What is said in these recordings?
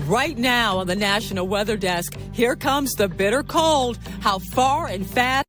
Right now on the National Weather Desk, here comes the bitter cold. How far and fast?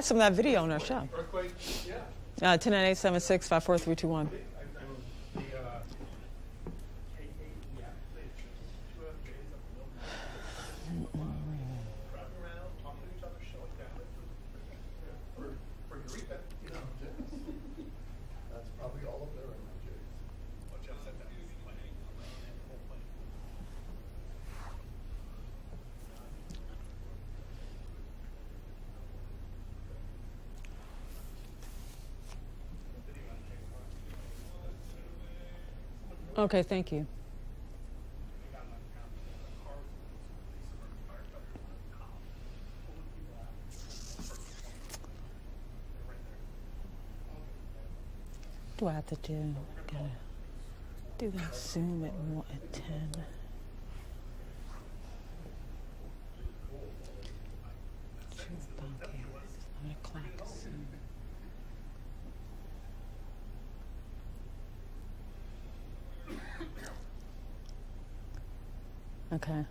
Some of that video on our show. 109876543221. Okay, thank you. What do I have to do? Gotta do that Zoom at 10. Okay.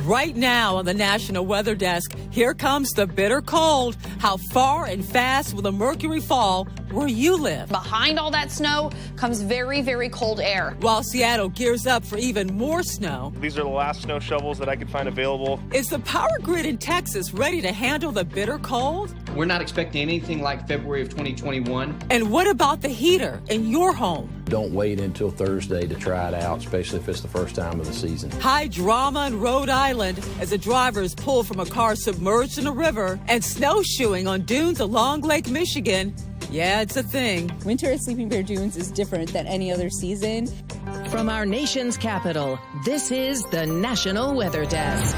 Right now on the National Weather Desk, here comes the bitter cold. How far and fast will the mercury fall where you live? Behind all that snow comes very, very cold air. While Seattle gears up for even more snow. These are the last snow shovels that I could find available. Is the power grid in Texas ready to handle the bitter cold? We're not expecting anything like February of 2021. And what about the heater in your home? Don't wait until Thursday to try it out, especially if it's the first time of the season. High drama in Rhode Island as the driver is pulled from a car submerged in a river, and snowshoeing on dunes along Lake Michigan. Yeah, it's a thing. Winter at Sleeping Bear Dunes is different than any other season. From our nation's capital, this is the National Weather Desk.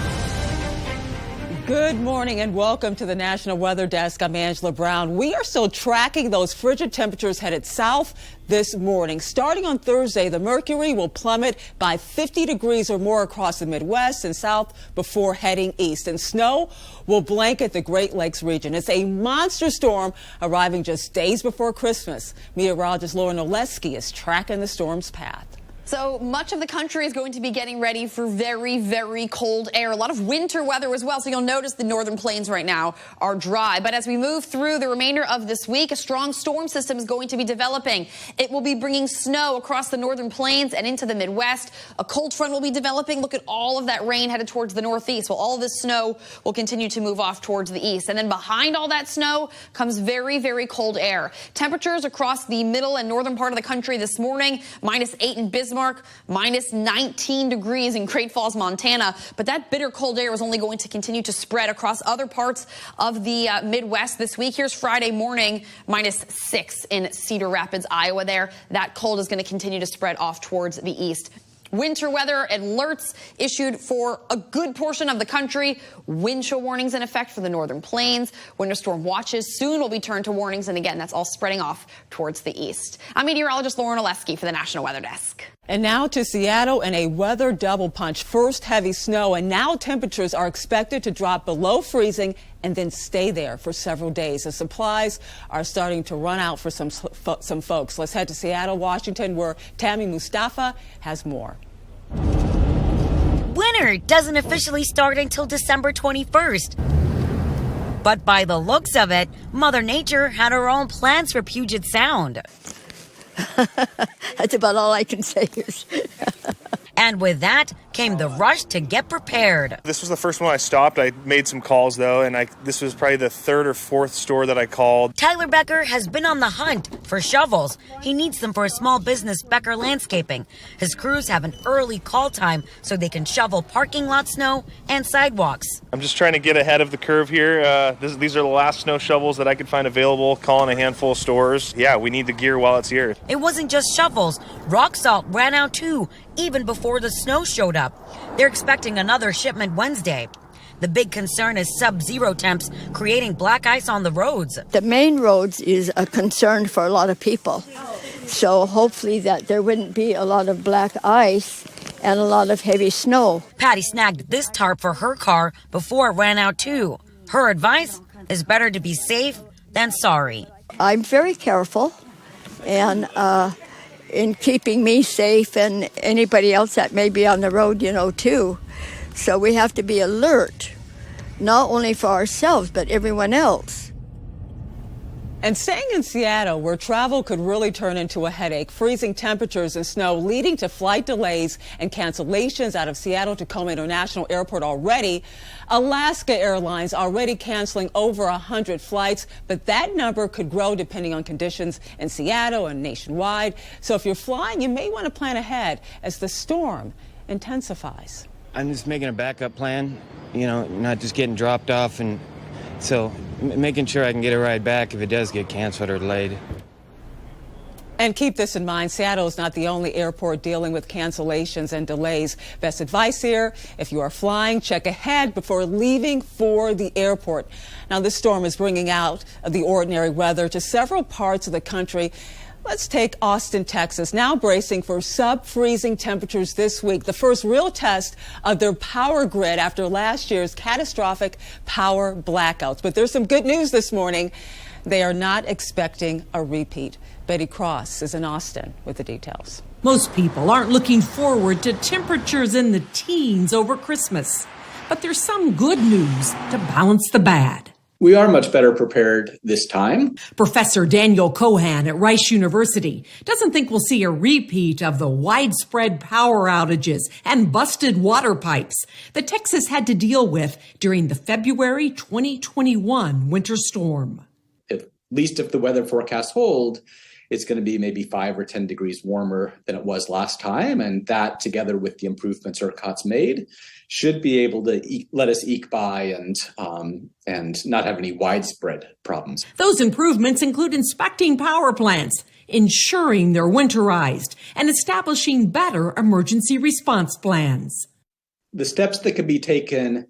Good morning and welcome to the National Weather Desk. I'm Angela Brown. We are still tracking those frigid temperatures headed south this morning. Starting on Thursday, the mercury will plummet by 50 degrees or more across the Midwest and South before heading east. And snow will blanket the Great Lakes region. It's a monster storm arriving just days before Christmas. Meteorologist Lauren Oleski is tracking the storm's path. So much of the country is going to be getting ready for very, very cold air. A lot of winter weather as well. So you'll notice the northern plains right now are dry. But as we move through the remainder of this week, a strong storm system is going to be developing. It will be bringing snow across the northern plains and into the Midwest. A cold front will be developing. Look at all of that rain headed towards the northeast. Well, all of this snow will continue to move off towards the east. And then behind all that snow comes very, very cold air. Temperatures across the middle and northern part of the country this morning, -8 in Bismarck, -19 degrees in Great Falls, Montana. But that bitter cold air is only going to continue to spread across other parts of the Midwest this week. Here's Friday morning, -6 in Cedar Rapids, Iowa there. That cold is going to continue to spread off towards the east. Winter weather alerts issued for a good portion of the country. Wind chill warnings in effect for the northern plains. Winter storm watches soon will be turned to warnings. And again, that's all spreading off towards the east. I'm meteorologist Lauren Oleski for the National Weather Desk. And now to Seattle and a weather double punch. First heavy snow, and now temperatures are expected to drop below freezing and then stay there for several days. The supplies are starting to run out for some folks. Let's head to Seattle, Washington, where Tammy Mustafa has more. Winter doesn't officially start until December 21st. But by the looks of it, Mother Nature had her own plans for Puget Sound. That's about all I can say. And with that came the rush to get prepared. This was the first one I stopped. I made some calls, though, and this was probably the third or fourth store that I called. Tyler Becker has been on the hunt for shovels. He needs them for a small business, Becker Landscaping. His crews have an early call time so they can shovel parking lot snow and sidewalks. I'm just trying to get ahead of the curve here. These are the last snow shovels that I could find available, calling a handful of stores. Yeah, we need the gear while it's here. It wasn't just shovels. Rock salt ran out too, even before the snow showed up. They're expecting another shipment Wednesday. The big concern is sub-zero temps creating black ice on the roads. The main roads is a concern for a lot of people. So hopefully that there wouldn't be a lot of black ice and a lot of heavy snow. Patty snagged this tarp for her car before it ran out too. Her advice is better to be safe than sorry. I'm very careful and in keeping me safe and anybody else that may be on the road, too. So we have to be alert, not only for ourselves, but everyone else. And staying in Seattle, where travel could really turn into a headache, freezing temperatures and snow leading to flight delays and cancellations out of Seattle Tacoma International Airport already. Alaska Airlines already canceling over 100 flights, but that number could grow depending on conditions in Seattle and nationwide. So if you're flying, you may want to plan ahead as the storm intensifies. I'm just making a backup plan, not just getting dropped off, and so making sure I can get a ride back if it does get canceled or delayed. And keep this in mind, Seattle is not the only airport dealing with cancellations and delays. Best advice here, if you are flying, check ahead before leaving for the airport. Now, this storm is bringing out the ordinary weather to several parts of the country. Let's take Austin, Texas, now bracing for sub-freezing temperatures this week, the first real test of their power grid after last year's catastrophic power blackouts. But there's some good news this morning. They are not expecting a repeat. Betty Cross is in Austin with the details. Most people aren't looking forward to temperatures in the teens over Christmas. But there's some good news to balance the bad. We are much better prepared this time. Professor Daniel Cohan at Rice University doesn't think we'll see a repeat of the widespread power outages and busted water pipes that Texas had to deal with during the February 2021 winter storm. At least if the weather forecasts hold, it's going to be maybe 5 or 10 degrees warmer than it was last time. And that, together with the improvements ERCOT's made, should be able to let us eke by and not have any widespread problems. Those improvements include inspecting power plants, ensuring they're winterized, and establishing better emergency response plans. The steps that could be taken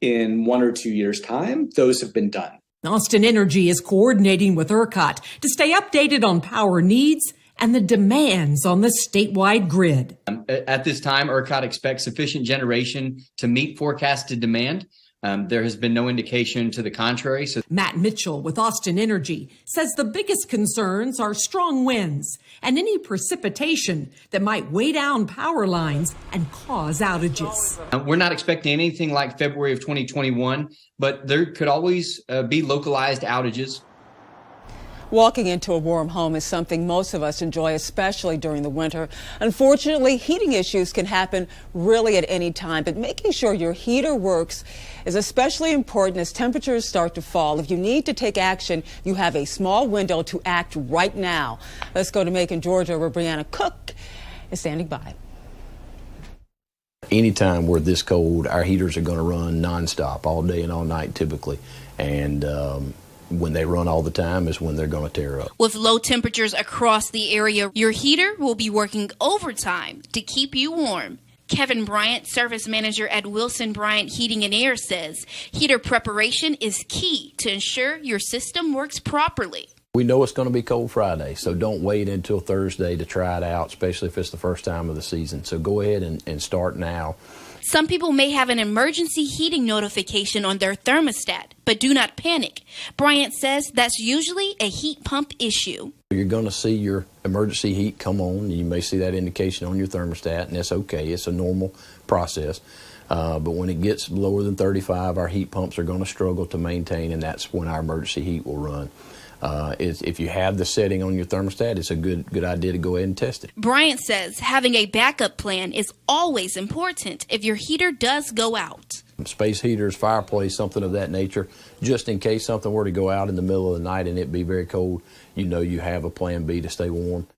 in 1 or 2 years' time, those have been done. Austin Energy is coordinating with ERCOT to stay updated on power needs and the demands on the statewide grid. At this time, ERCOT expects sufficient generation to meet forecasted demand. There has been no indication to the contrary. Matt Mitchell with Austin Energy says the biggest concerns are strong winds and any precipitation that might weigh down power lines and cause outages. We're not expecting anything like February of 2021, but there could always be localized outages. Walking into a warm home is something most of us enjoy, especially during the winter. Unfortunately, heating issues can happen really at any time, but making sure your heater works is especially important as temperatures start to fall. If you need to take action, you have a small window to act right now. Let's go to Macon, Georgia, where Brianna Cook is standing by. Anytime we're this cold, our heaters are going to run nonstop all day and all night typically. And when they run all the time is when they're going to tear up. With low temperatures across the area, your heater will be working overtime to keep you warm. Kevin Bryant, service manager at Wilson Bryant Heating and Air, says heater preparation is key to ensure your system works properly. We know it's going to be cold Friday, so don't wait until Thursday to try it out, especially if it's the first time of the season. So go ahead and start now. Some people may have an emergency heating notification on their thermostat, but do not panic. Bryant says that's usually a heat pump issue. You're going to see your emergency heat come on. You may see that indication on your thermostat, and that's okay. It's a normal process. But when it gets lower than 35, our heat pumps are going to struggle to maintain, and that's when our emergency heat will run. If you have the setting on your thermostat, it's a good idea to go ahead and test it. Bryant says having a backup plan is always important if your heater does go out. Space heaters, fireplace, something of that nature, just in case something were to go out in the middle of the night and it be very cold, you know you have a plan B to stay warm.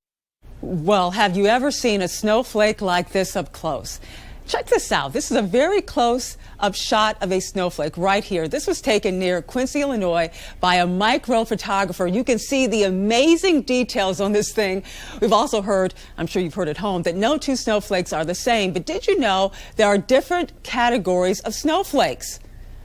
Well, have you ever seen a snowflake like this up close? Check this out. This is a very close-up shot of a snowflake right here. This was taken near Quincy, Illinois by a micro photographer. You can see the amazing details on this thing. We've also heard, I'm sure you've heard at home, that no two snowflakes are the same. But did you know there are different categories of snowflakes?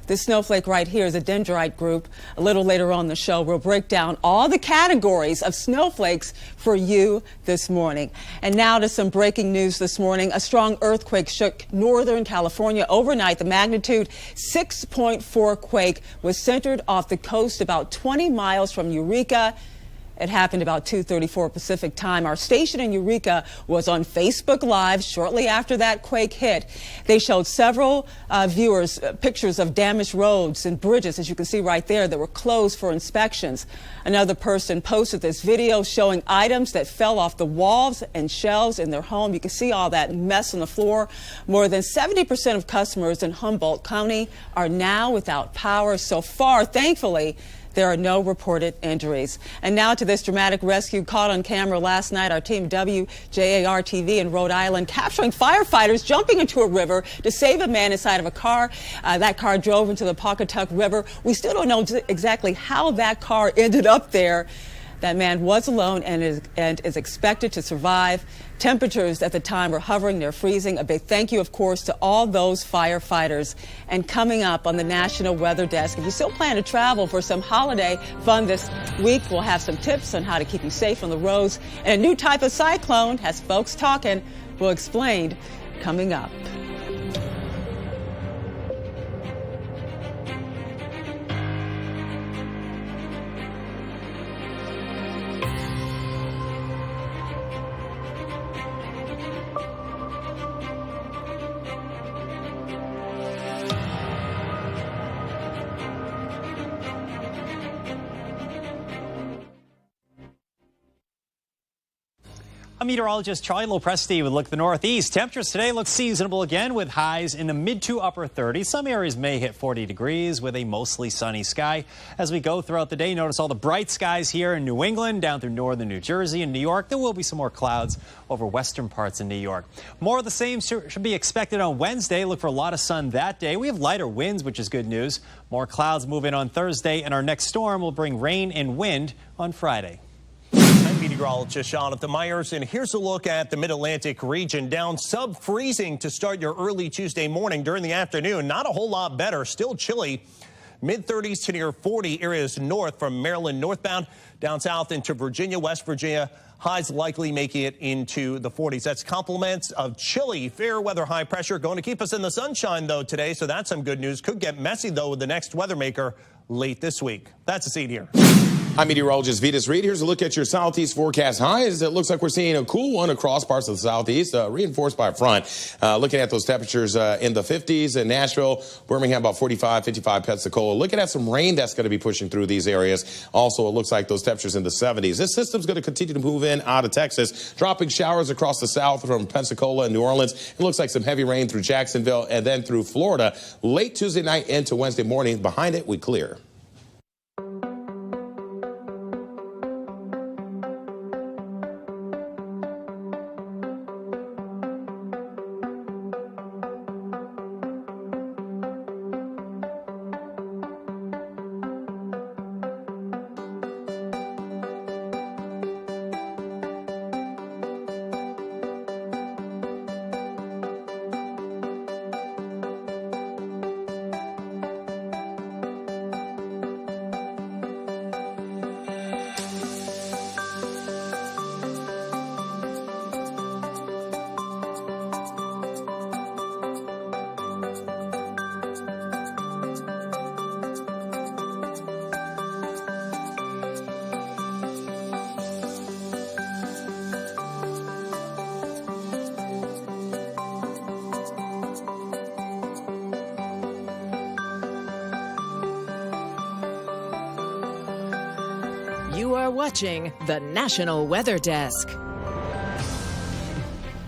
This snowflake right here is a dendrite group. A little later on in the show, we'll break down all the categories of snowflakes for you this morning. And now to some breaking news this morning. A strong earthquake shook Northern California overnight. The magnitude 6.4 quake was centered off the coast about 20 miles from Eureka. It happened about 2:34 Pacific time. Our station in Eureka was on Facebook Live shortly after that quake hit. They showed several viewers pictures of damaged roads and bridges, as you can see right there, that were closed for inspections. Another person posted this video showing items that fell off the walls and shelves in their home. You can see all that mess on the floor. More than 70% of customers in Humboldt County are now without power. So far, thankfully, there are no reported injuries. And now to this dramatic rescue caught on camera last night. Our team WJAR TV in Rhode Island capturing firefighters jumping into a river to save a man inside of a car. That car drove into the Pawcatuck River. We still don't know exactly how that car ended up there. That man was alone and is expected to survive. Temperatures at the time were hovering near freezing. A big thank you, of course, to all those firefighters. And coming up on the National Weather Desk, if you still plan to travel for some holiday fun this week, we'll have some tips on how to keep you safe on the roads. And a new type of cyclone has folks talking. We'll explain coming up. I'm meteorologist Charlie Lopresti with a look at the Northeast. Temperatures today look seasonable again with highs in the mid to upper 30s. Some areas may hit 40 degrees with a mostly sunny sky. As we go throughout the day, notice all the bright skies here in New England, down through northern New Jersey and New York. There will be some more clouds over western parts of New York. More of the same should be expected on Wednesday. Look for a lot of sun that day. We have lighter winds, which is good news. More clouds move in on Thursday, and our next storm will bring rain and wind on Friday. I'm meteorologist Jonathan Myers, and here's a look at the Mid-Atlantic region. Down sub-freezing to start your early Tuesday morning. During the afternoon, not a whole lot better. Still chilly. Mid-30s to near 40 areas north from Maryland northbound down south into Virginia, West Virginia. Highs likely making it into the 40s. That's compliments of chilly, fair weather, high pressure. Going to keep us in the sunshine, though, today. So that's some good news. Could get messy, though, with the next weather maker late this week. That's a seat here. I'm meteorologist Vitas Reed. Here's a look at your southeast forecast highs. It looks like we're seeing a cool one across parts of the southeast, reinforced by a front. Looking at those temperatures in the 50s in Nashville, Birmingham, about 45, 55 Pensacola. Looking at some rain that's going to be pushing through these areas. Also, it looks like those temperatures in the 70s. This system's going to continue to move in out of Texas, dropping showers across the south from Pensacola and New Orleans. It looks like some heavy rain through Jacksonville and then through Florida late Tuesday night into Wednesday morning. Behind it, we clear. You are watching the National Weather Desk.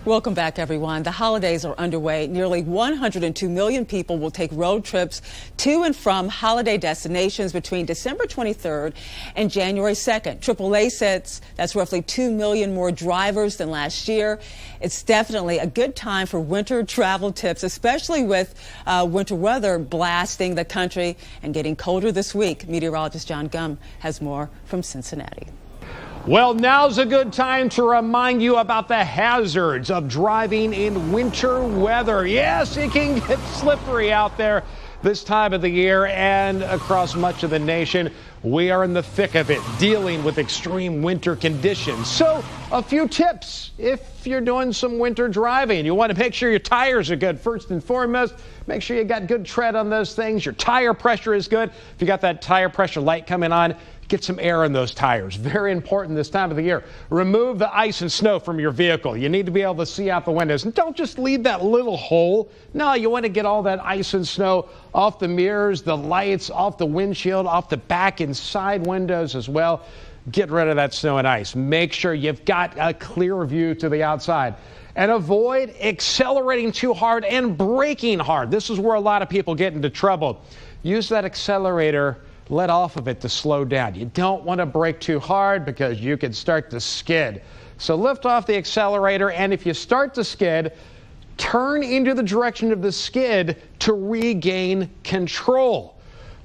Welcome back, everyone. The holidays are underway. Nearly 102 million people will take road trips to and from holiday destinations between December 23rd and January 2nd. AAA says that's roughly 2 million more drivers than last year. It's definitely a good time for winter travel tips, especially with winter weather blasting the country and getting colder this week. Meteorologist John Gum has more from Cincinnati. Well, now's a good time to remind you about the hazards of driving in winter weather. Yes, it can get slippery out there this time of the year and across much of the nation. We are in the thick of it, dealing with extreme winter conditions. So a few tips if you're doing some winter driving. You want to make sure your tires are good. First and foremost, make sure you got good tread on those things. Your tire pressure is good. If you got that tire pressure light coming on, get some air in those tires. Very important this time of the year. Remove the ice and snow from your vehicle. You need to be able to see out the windows. And don't just leave that little hole. No, you want to get all that ice and snow off the mirrors, the lights, off the windshield, off the back and side windows as well. Get rid of that snow and ice. Make sure you've got a clear view to the outside. And avoid accelerating too hard and braking hard. This is where a lot of people get into trouble. Use that accelerator, let off of it to slow down. You don't want to brake too hard because you can start to skid. So lift off the accelerator, and if you start to skid, turn into the direction of the skid to regain control.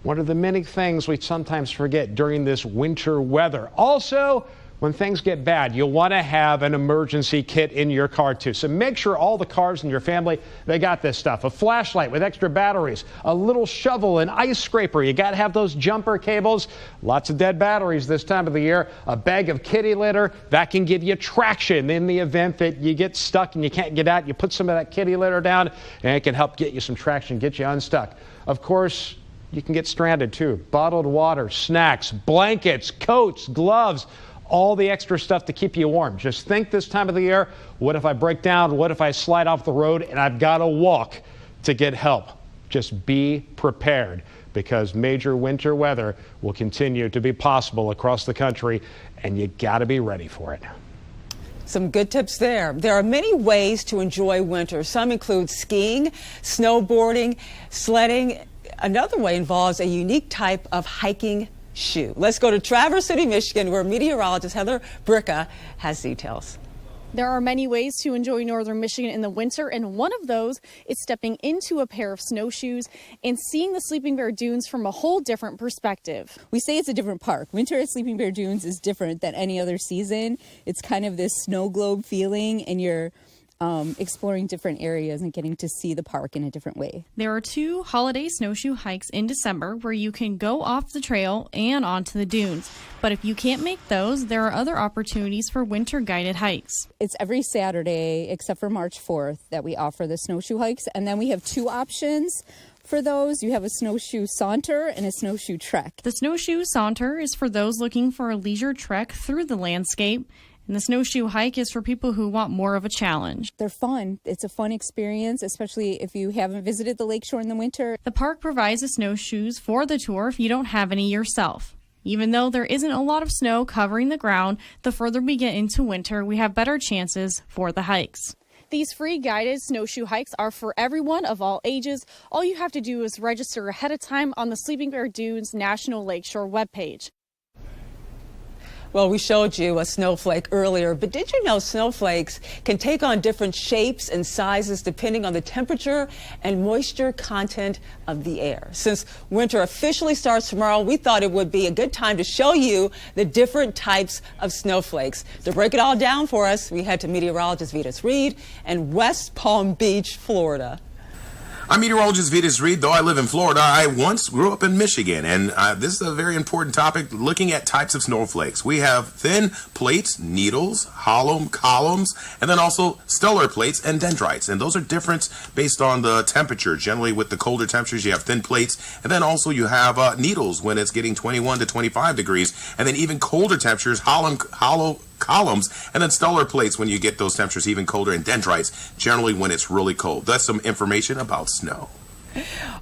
One of the many things we sometimes forget during this winter weather. Also, when things get bad, you'll want to have an emergency kit in your car too. So make sure all the cars in your family, they got this stuff. A flashlight with extra batteries, a little shovel, an ice scraper. You got to have those jumper cables. Lots of dead batteries this time of the year. A bag of kitty litter, that can give you traction in the event that you get stuck and you can't get out. You put some of that kitty litter down and it can help get you some traction, get you unstuck. Of course, you can get stranded too. Bottled water, snacks, blankets, coats, gloves, all the extra stuff to keep you warm. Just think this time of the year, what if I break down? What if I slide off the road and I've got to walk to get help? Just be prepared because major winter weather will continue to be possible across the country and you got to be ready for it. Some good tips there. There are many ways to enjoy winter. Some include skiing, snowboarding, sledding. Another way involves a unique type of hiking shoe. Let's go to Traverse City, Michigan, where meteorologist Heather Bricka has details. There are many ways to enjoy northern Michigan in the winter, and one of those is stepping into a pair of snowshoes and seeing the Sleeping Bear Dunes from a whole different perspective. We say it's a different park. Winter at Sleeping Bear Dunes is different than any other season. It's kind of this snow globe feeling, and you're exploring different areas and getting to see the park in a different way. There are 2 holiday snowshoe hikes in December where you can go off the trail and onto the dunes. But if you can't make those, there are other opportunities for winter guided hikes. It's every Saturday except for March 4th that we offer the snowshoe hikes. And then we have 2 options for those. You have a snowshoe saunter and a snowshoe trek. The snowshoe saunter is for those looking for a leisure trek through the landscape. And the snowshoe hike is for people who want more of a challenge. They're fun. It's a fun experience, especially if you haven't visited the lakeshore in the winter. The park provides the snowshoes for the tour if you don't have any yourself. Even though there isn't a lot of snow covering the ground, the further we get into winter, we have better chances for the hikes. These free guided snowshoe hikes are for everyone of all ages. All you have to do is register ahead of time on the Sleeping Bear Dunes National Lakeshore webpage. Well, we showed you a snowflake earlier, but did you know snowflakes can take on different shapes and sizes depending on the temperature and moisture content of the air? Since winter officially starts tomorrow, we thought it would be a good time to show you the different types of snowflakes. To break it all down for us, we head to meteorologist Vitas Reed in West Palm Beach, Florida. I'm meteorologist Vitas Reed. Though I live in Florida, I once grew up in Michigan, and this is a very important topic, looking at types of snowflakes. We have thin plates, needles, hollow columns, and then also stellar plates and dendrites. And those are different based on the temperature. Generally, with the colder temperatures, you have thin plates, and then also you have needles when it's getting 21 to 25 degrees, and then even colder temperatures, hollow columns, and then stellar plates when you get those temperatures even colder, and dendrites generally when it's really cold. That's some information about snow.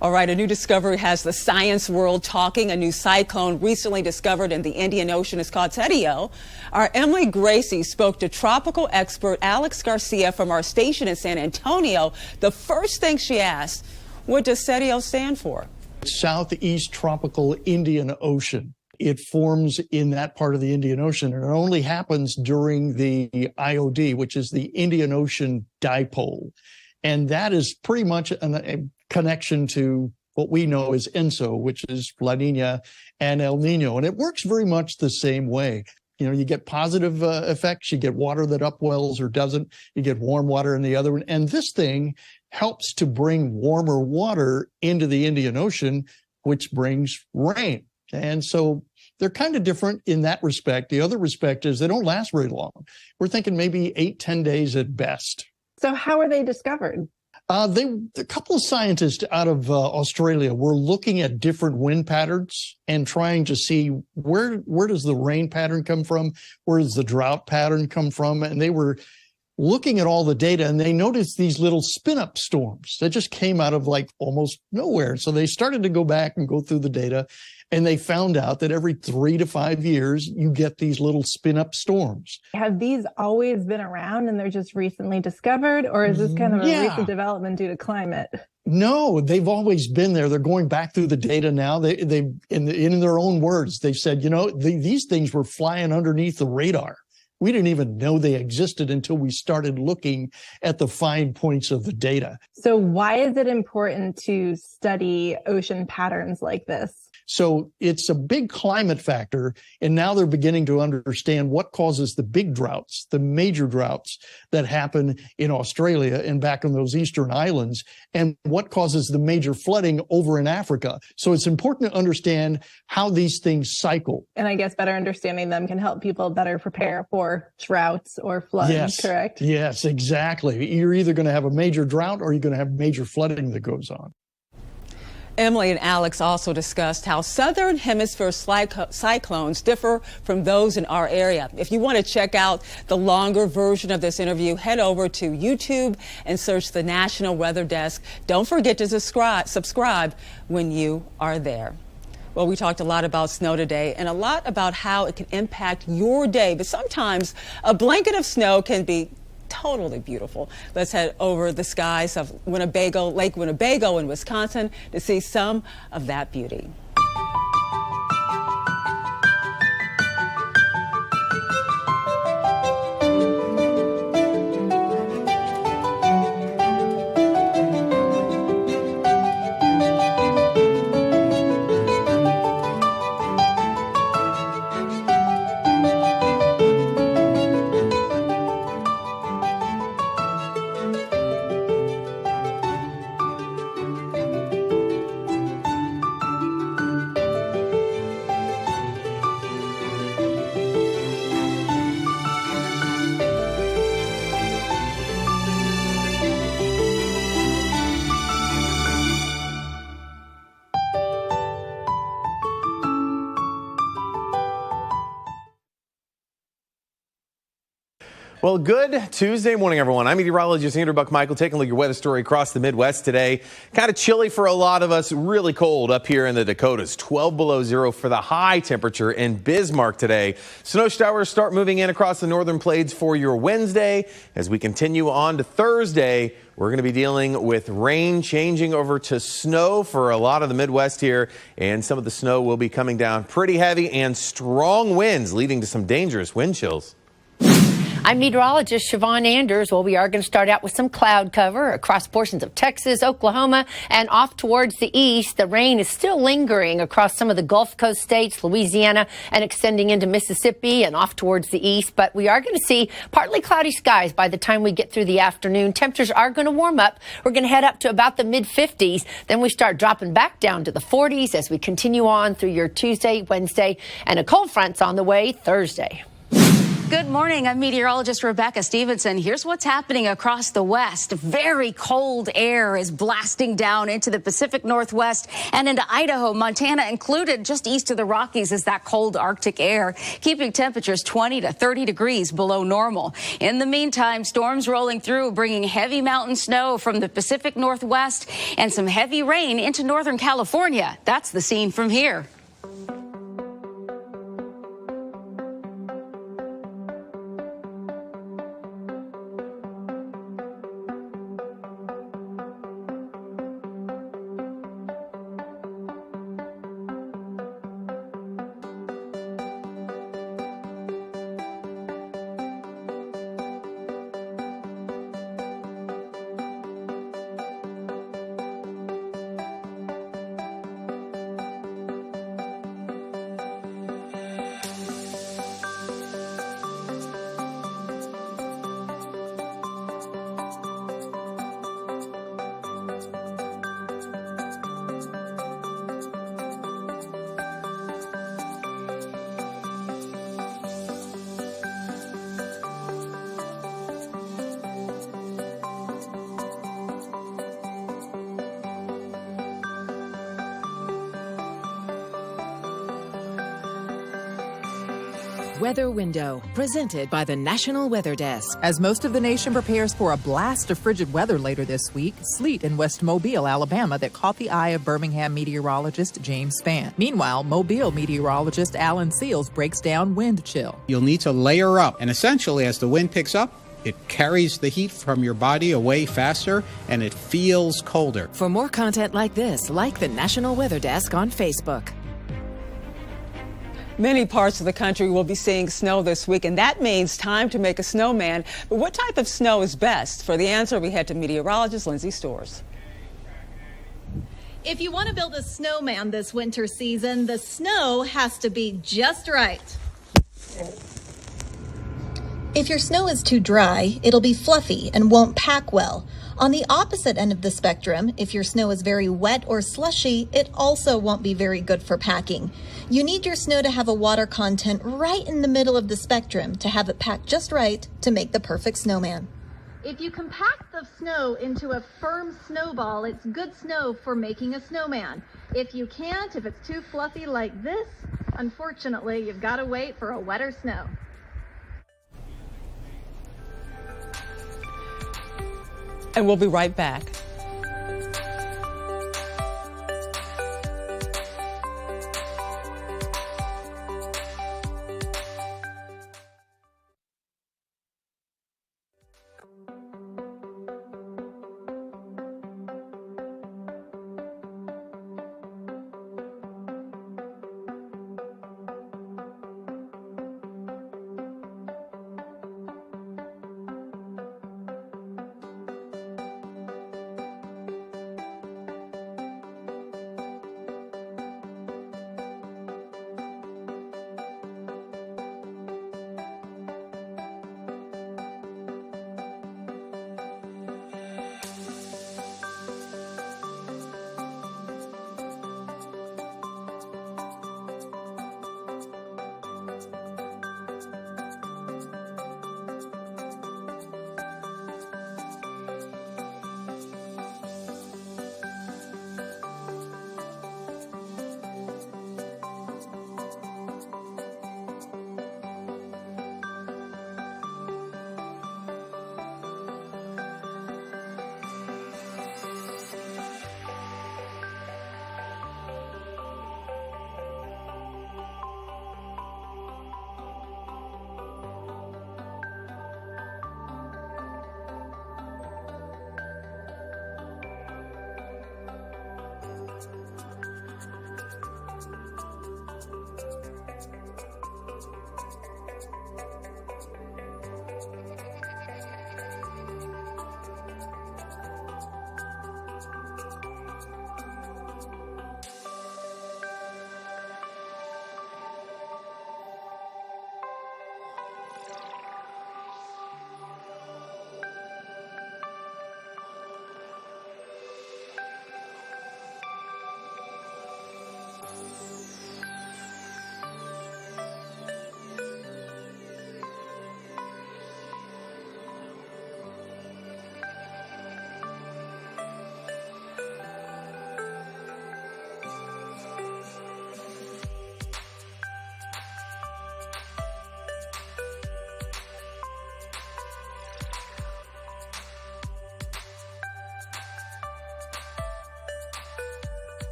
All right, a new discovery has the science world talking. A new cyclone recently discovered in the Indian Ocean is called Cetio. Our Emily Gracie spoke to tropical expert Alex Garcia from our station in San Antonio. The first thing she asked, what does Cetio stand for? Southeast tropical Indian Ocean. It forms in that part of the Indian Ocean, and it only happens during the IOD, which is the Indian Ocean Dipole. And that is pretty much a connection to what we know as ENSO, which is La Nina and El Nino. And it works very much the same way. You know, you get positive effects, you get water that upwells or doesn't, you get warm water in the other one. And this thing helps to bring warmer water into the Indian Ocean, which brings rain. And so they're kind of different in that respect. The other respect is they don't last very long. We're thinking maybe 8-10 days at best. So how are they discovered? A couple of scientists out of Australia were looking at different wind patterns and trying to see where does the rain pattern come from? Where does the drought pattern come from? And they were looking at all the data, and they noticed these little spin-up storms that just came out of like almost nowhere. So they started to go back and go through the data, and they found out that every 3 to 5 years, you get these little spin-up storms. Have these always been around and they're just recently discovered, or is this kind of a recent development due to climate? No, they've always been there. They're going back through the data now. They in their own words, they said, you know, these things were flying underneath the radar. We didn't even know they existed until we started looking at the fine points of the data. So why is it important to study ocean patterns like this? So it's a big climate factor, and now they're beginning to understand what causes the big droughts, the major droughts that happen in Australia and back on those eastern islands, and what causes the major flooding over in Africa. So it's important to understand how these things cycle. And I guess better understanding them can help people better prepare for droughts or floods, correct? Yes, exactly. You're either going to have a major drought or you're going to have major flooding that goes on. Emily and Alex also discussed how southern hemisphere cyclones differ from those in our area. If you want to check out the longer version of this interview, head over to YouTube and search the National Weather Desk. Don't forget to subscribe when you are there. Well, we talked a lot about snow today and a lot about how it can impact your day, but sometimes a blanket of snow can be totally beautiful. Let's head over the skies of Winnebago, Lake Winnebago in Wisconsin to see some of that beauty. Well, good Tuesday morning, everyone. I'm meteorologist Andrew Buckmichael taking a look at your weather story across the Midwest today. Kind of chilly for a lot of us, really cold up here in the Dakotas. 12 below zero for the high temperature in Bismarck today. Snow showers start moving in across the northern plains for your Wednesday. As we continue on to Thursday, we're going to be dealing with rain changing over to snow for a lot of the Midwest here. And some of the snow will be coming down pretty heavy and strong winds leading to some dangerous wind chills. I'm meteorologist Siobhan Anders. Well, we are going to start out with some cloud cover across portions of Texas, Oklahoma, and off towards the east. The rain is still lingering across some of the Gulf Coast states, Louisiana, and extending into Mississippi and off towards the east. But we are going to see partly cloudy skies by the time we get through the afternoon. Temperatures are going to warm up. We're going to head up to about the mid-50s. Then we start dropping back down to the 40s as we continue on through your Tuesday, Wednesday, and a cold front's on the way Thursday. Good morning. I'm meteorologist Rebecca Stevenson. Here's what's happening across the West. Very cold air is blasting down into the Pacific Northwest and into Idaho. Montana included. Just east of the Rockies is that cold Arctic air, keeping temperatures 20 to 30 degrees below normal. In the meantime, storms rolling through, bringing heavy mountain snow from the Pacific Northwest and some heavy rain into Northern California. That's the scene from here. Weather Window, presented by the National Weather Desk. As most of the nation prepares for a blast of frigid weather later this week, sleet in West Mobile, Alabama, that caught the eye of Birmingham meteorologist James Spann. Meanwhile, Mobile meteorologist Alan Seals breaks down wind chill. You'll need to layer up, and essentially as the wind picks up, it carries the heat from your body away faster, and it feels colder. For more content like this, like the National Weather Desk on Facebook. Many parts of the country will be seeing snow this week, and that means time to make a snowman. But what type of snow is best? For the answer, we head to meteorologist Lindsay Storrs. If you want to build a snowman this winter season, the snow has to be just right. If your snow is too dry, it'll be fluffy and won't pack well. On the opposite end of the spectrum, if your snow is very wet or slushy, it also won't be very good for packing. You need your snow to have a water content right in the middle of the spectrum to have it packed just right to make the perfect snowman. If you compact the snow into a firm snowball, it's good snow for making a snowman. If you can't, if it's too fluffy like this, unfortunately, you've got to wait for a wetter snow. And we'll be right back.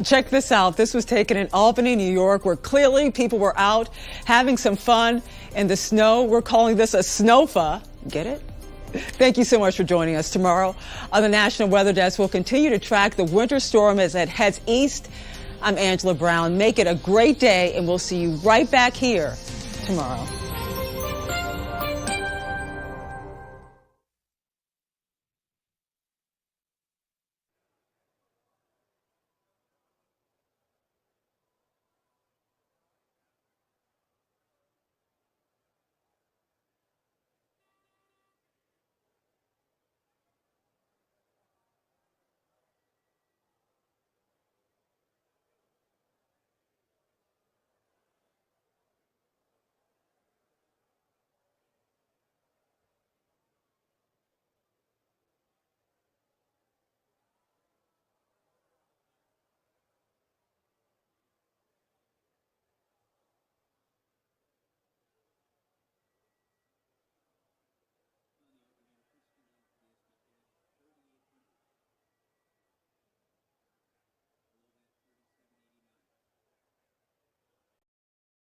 Check this out. This was taken in Albany, New York, where clearly people were out having some fun in the snow. We're calling this a snowfa. Get it? Thank you so much for joining us. Tomorrow on the National Weather Desk, we'll continue to track the winter storm as it heads east. I'm Angela Brown. Make it a great day, and we'll see you right back here tomorrow.